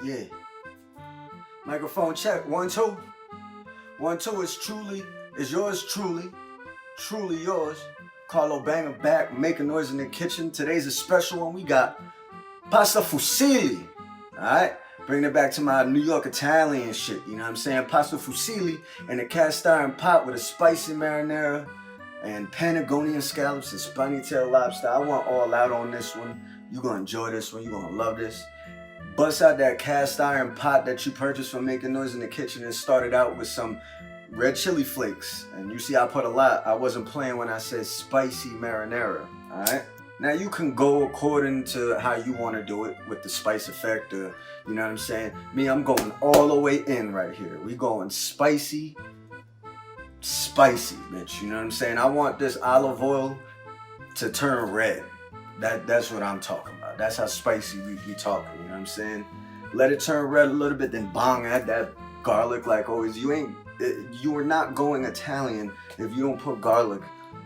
Yeah. Microphone check. 1, 2. 1, 2. It's yours truly yours. Carlo Banger back, making noise in the kitchen. Today's a special one. We got pasta fusilli. Alright? Bringing it back to my New York Italian shit. You know what I'm saying? Pasta fusilli in a cast iron pot with a spicy marinara and Patagonian scallops and spiny tail lobster. I want all out on this one. You're gonna enjoy this one. You're gonna love this. Bust out that cast iron pot that you purchased from Making Noise in the Kitchen and started out with some red chili flakes. And you see I put a lot. I wasn't playing when I said spicy marinara. Alright? Now you can go according to how you want to do it with the spice effect, or you know what I'm saying? Me, I'm going all the way in right here. We going spicy, bitch. You know what I'm saying? I want this olive oil to turn red. That's what I'm talking about. That's how spicy we talking, you know what I'm saying? Let it turn red a little bit, then bong, add that garlic like always. You are not going Italian if you don't put garlic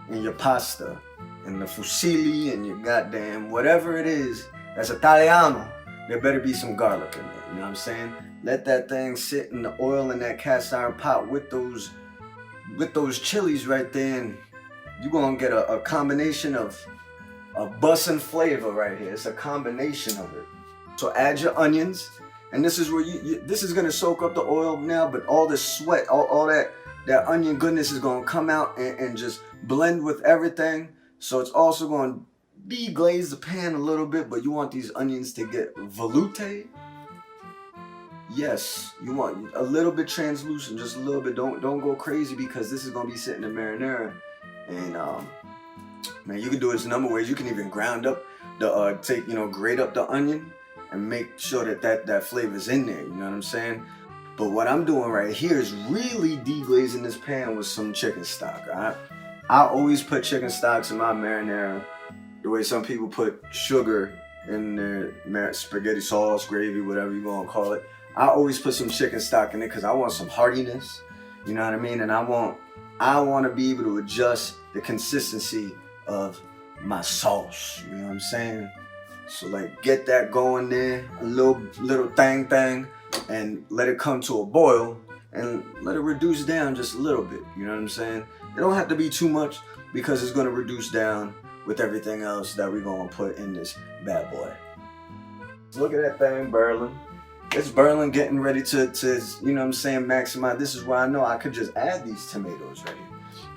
in your pasta, in the fusilli, and your goddamn whatever it is that's Italiano. There better be some garlic in there, you know what I'm saying? Let that thing sit in the oil in that cast iron pot with those chilies right there, and you're gonna get a combination of a bussin' flavor right here. It's a combination of it. So add your onions, and this is where this is gonna soak up the oil now, but all the sweat, all that onion goodness is gonna come out and just blend with everything. So it's also gonna deglaze the pan a little bit, but you want these onions to get velouté. Yes, you want a little bit translucent, just a little bit. Don't go crazy, because this is gonna be sitting in marinara, and man, you can do this a number of ways. You can even grate up the onion and make sure that flavor's in there. You know what I'm saying? But what I'm doing right here is really deglazing this pan with some chicken stock. Alright? I always put chicken stocks in my marinara the way some people put sugar in their spaghetti sauce, gravy, whatever you gonna call it. I always put some chicken stock in it because I want some heartiness. You know what I mean? And I want to be able to adjust the consistency of my sauce, you know what I'm saying? So like, get that going there, a little thing, and let it come to a boil, and let it reduce down just a little bit, you know what I'm saying? It don't have to be too much, because it's gonna reduce down with everything else that we're gonna put in this bad boy. Look at that thing burling. It's burling, getting ready to you know what I'm saying, maximize. This is where I know I could just add these tomatoes right here.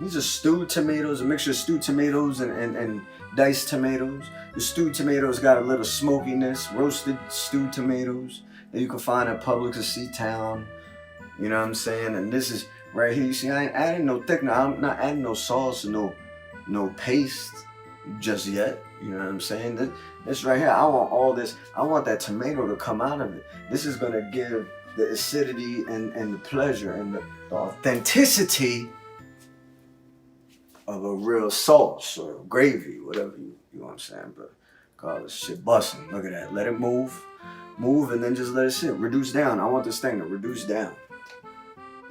These are stewed tomatoes, a mixture of stewed tomatoes and diced tomatoes. The stewed tomatoes got a little smokiness, roasted stewed tomatoes that you can find at Publix or C-Town. You know what I'm saying? And this is right here. You see, I ain't adding no thickener. I'm not adding no sauce or no paste just yet. You know what I'm saying? This right here, I want all this. I want that tomato to come out of it. This is gonna give the acidity and the pleasure and the authenticity of a real sauce or gravy, whatever you know what I'm saying. But God, this shit busting. Look at that. Let it move, and then just let it sit. Reduce down. I want this thing to reduce down.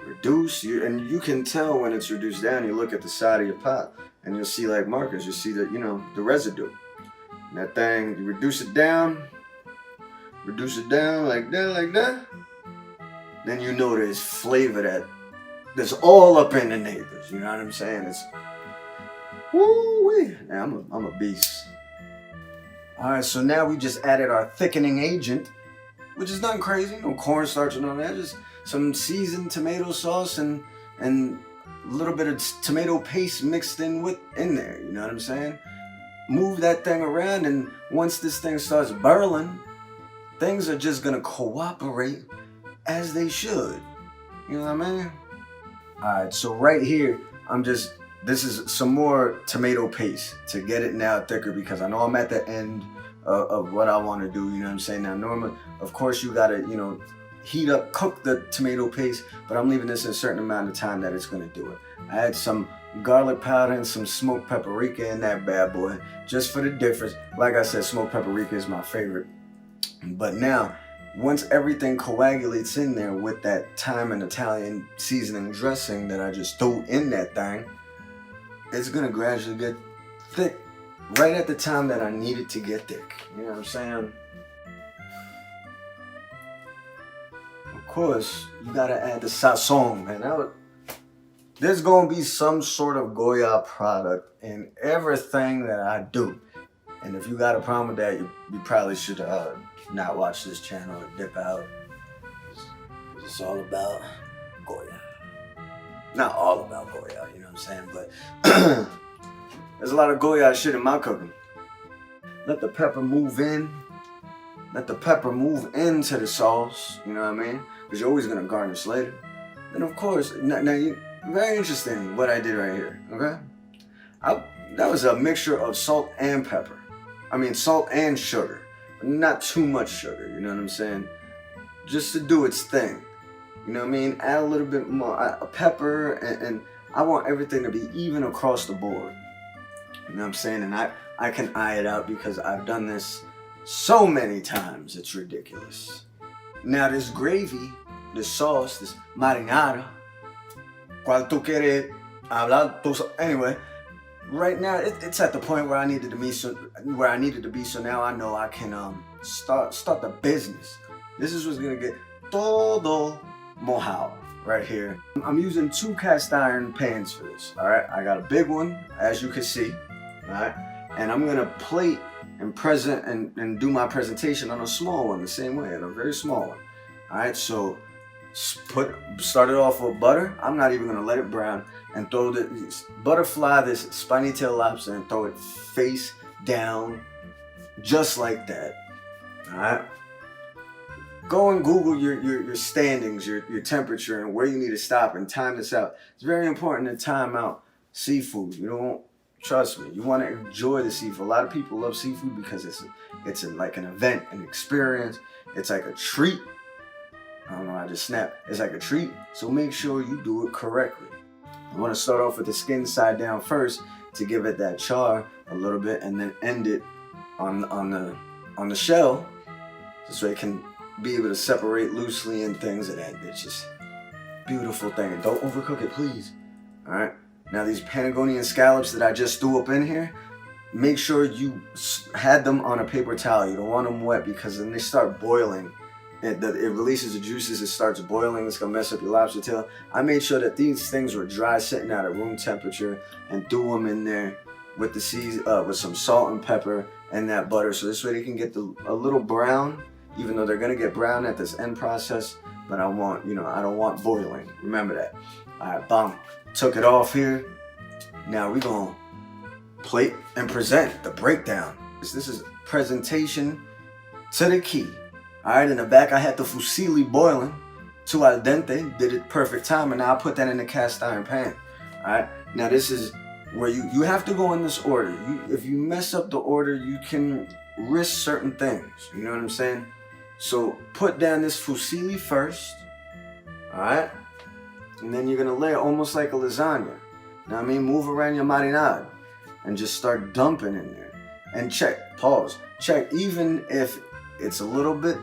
And you can tell when it's reduced down. You look at the side of your pot, and you'll see like markers. You see that, the residue. And that thing, you reduce it down like that. Then you know there's flavor that's all up in the neighbors. You know what I'm saying? It's woo-wee. Man, I'm a beast. Alright, so now we just added our thickening agent, which is nothing crazy, no cornstarch and all that, just some seasoned tomato sauce and a little bit of tomato paste mixed in there, you know what I'm saying? Move that thing around, and once this thing starts burling, things are just gonna cooperate as they should. You know what I mean? Alright, so right here, this is some more tomato paste to get it now thicker, because I know I'm at the end of what I want to do, you know what I'm saying? Now, normally, of course, you gotta, cook the tomato paste, but I'm leaving this a certain amount of time that it's gonna do it. I had some garlic powder and some smoked paprika in that bad boy, just for the difference. Like I said, smoked paprika is my favorite. But now, once everything coagulates in there with that thyme and Italian seasoning dressing that I just threw in that thing, it's gonna gradually get thick right at the time that I need it to get thick. You know what I'm saying? course, you gotta add the sazon, man. There's gonna be some sort of Goya product in everything that I do. And if you got a problem with that, you probably should not watch this channel or dip out. It's all about Goya. Not all about Goya, you know what I'm saying? But there's a lot of Goya shit in my cooking. Let the pepper move in. Let the pepper move into the sauce, you know what I mean? Because you're always gonna garnish later. And of course, very interesting what I did right here, okay? That was a mixture of salt and pepper. I mean, salt and sugar, but not too much sugar, you know what I'm saying? Just to do its thing, you know what I mean? Add a little bit more pepper, and I want everything to be even across the board, you know what I'm saying? And I can eye it out because I've done this so many times, it's ridiculous. Now this gravy, this sauce, this marinara, cual tú quieres hablar, anyway, right now it's at the point where I needed to be. So now I know I can start the business. This is what's gonna get todo mojado right here. I'm using 2 cast iron pans for this. All right, I got a big one, as you can see. All right, and I'm gonna plate and do my presentation on a small one the same way, on a very small one. All right, so start it off with butter. I'm not even gonna let it brown, and throw butterfly this spiny tail lobster and throw it face down, just like that. All right. Go and Google your standings, your temperature, and where you need to stop, and time this out. It's very important to time out seafood. You don't. Trust me, you want to enjoy the seafood. A lot of people love seafood because it's like an event, an experience. It's like a treat. I don't know, I just snapped. It's like a treat, so make sure you do it correctly. I want to start off with the skin side down first to give it that char a little bit, and then end it on the shell, so it can be able to separate loosely and things of that. It's just beautiful thing. And don't overcook it, please. All right. Now these Patagonian scallops that I just threw up in here, make sure you had them on a paper towel. You don't want them wet, because then they start boiling. It releases the juices, it starts boiling, it's gonna mess up your lobster tail. I made sure that these things were dry, sitting at room temperature, and threw them in there with with some salt and pepper and that butter. So this way they can get a little brown, even though they're gonna get brown at this end process, but I don't want boiling. Remember that. All right, bam. Took it off here. Now we're gonna plate and present the breakdown. This is presentation to the key. All right, in the back I had the Fusilli boiling to al dente, did it perfect time, and now I put that in the cast iron pan. All right, now this is where you have to go in this order. If you mess up the order, you can risk certain things. You know what I'm saying? So put down this Fusilli first. All right. And then you're gonna layer almost like a lasagna. Now I mean, move around your marinade and just start dumping in there. And check, pause, check. Even if it's a little bit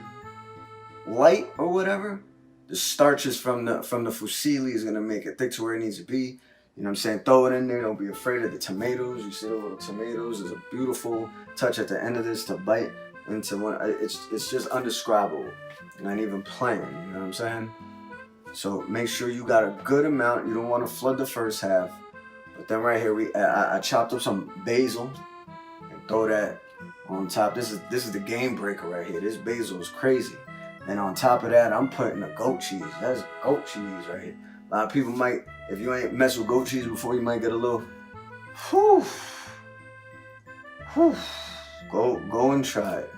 light or whatever, the starches from the fusilli is gonna make it thick to where it needs to be. You know what I'm saying? Throw it in there. Don't be afraid of the tomatoes. You see the little tomatoes? There's a beautiful touch at the end of this to bite into one. It's just undescribable. Not even playing. You know what I'm saying? So make sure you got a good amount. You don't want to flood the first half. But then right here, I chopped up some basil and throw that on top. This is the game breaker right here. This basil is crazy. And on top of that, I'm putting the goat cheese. That's goat cheese right here. A lot of people might, if you ain't messed with goat cheese before, you might get a little, whew. Go and try it.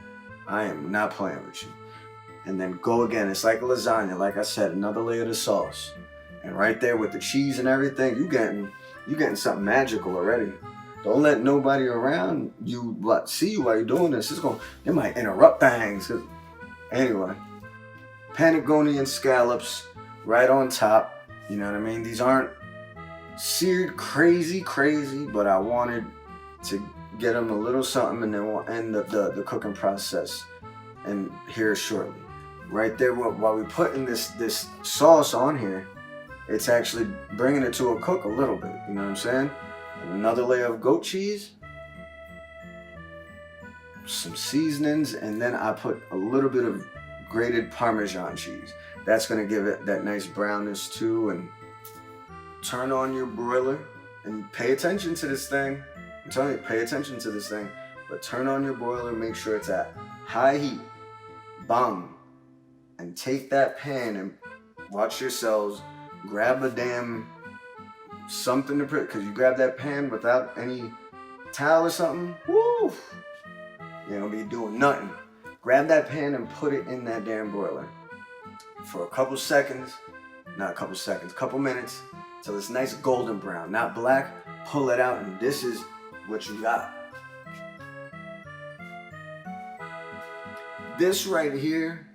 I am not playing with you. And then go again. It's like a lasagna. Like I said, another layer of the sauce. And right there with the cheese and everything, you getting something magical already. Don't let nobody around you see you while you're doing this. They might interrupt things. Anyway, Patagonian scallops right on top. You know what I mean? These aren't seared crazy, but I wanted to get them a little something, and then we'll end the cooking process and here shortly. Right there, while we're putting this sauce on here, it's actually bringing it to a cook a little bit. You know what I'm saying? Another layer of goat cheese, some seasonings, and then I put a little bit of grated Parmesan cheese. That's gonna give it that nice brownness too. And turn on your broiler and pay attention to this thing. I'm telling you, pay attention to this thing. But turn on your broiler, make sure it's at high heat. Bang. And take that pan and watch yourselves. Grab a damn something to put, because you grab that pan without any towel or something, woo, you're gonna be doing nothing. Grab that pan and put it in that damn broiler for a couple seconds, not a couple seconds, couple minutes, till it's nice golden brown, not black. Pull it out, and this is what you got. This right here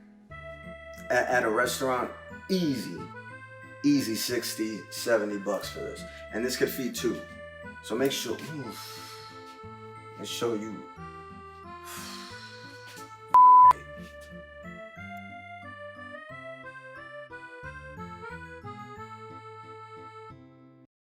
at a restaurant, easy 60, 70 bucks for this. And this could feed two. So make sure, let's show you